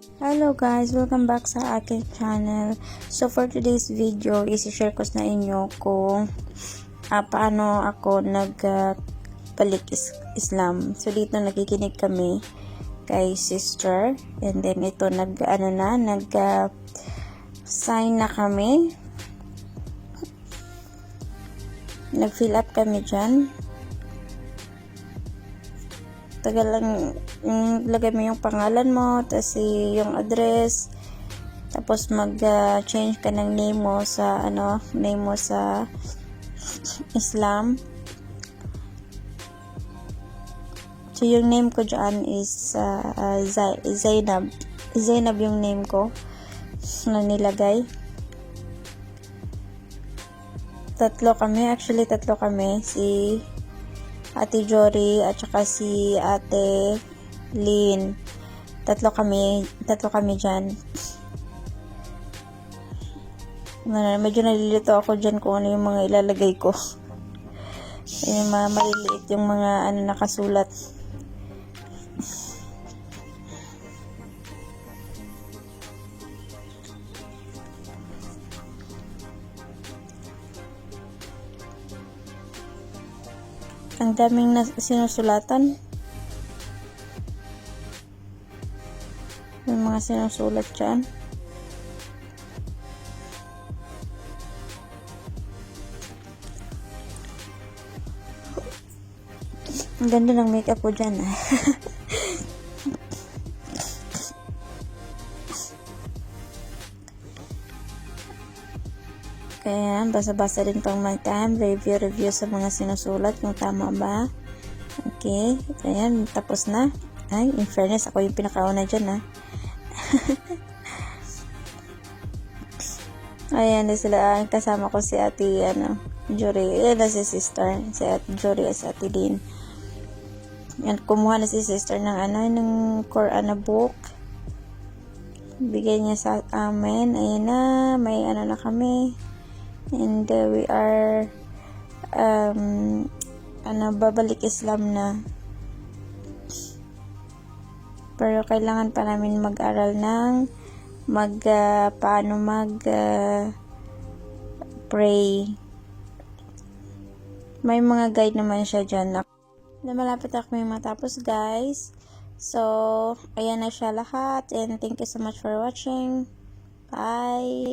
Hello guys, welcome back sa aking channel. So for today's video, isi-share ko na inyo kung paano ako nagbalik Islam. So dito nakikinig kami kay sister, and then ito sign na kami. Nag-fill up kami dyan. Tagal lang, lagay mo yung pangalan mo, tapos yung address, tapos mag-change ka ng name mo sa Islam. So yung name ko dyan is Zainab yung name ko na nilagay. Tatlo kami, si Ate Jory at saka si Ate Lynn. Tatlo kami dyan. Medyo nalilito ako dyan kung ano yung mga ilalagay ko. Yung mga maliliit yung mga nakasulat. Ang daming sinusulatan. May mga sinusulat dyan. Ang ganda ng makeup ko dyan. Kaya basa-basa din pang my time, review sa mga sinusulat kung tama ba. Okay, ayan, tapos na. Ay, in fairness, ako yung pinakauna dyan ayan na sila, kasama ko si Ate Jory. Ayan na si sister, si Ate Jory at si Ate Lynn. Yan, kumuha na si sister ng Quran na book. Bigay niya sa amin. Ayan na, may na kami. And we are babalik Islam na. Pero kailangan pa namin mag-aral ng pray. May mga guide naman siya dyan na malapit ako may matapos, guys. So ayan na siya lahat, and thank you so much for watching. Bye.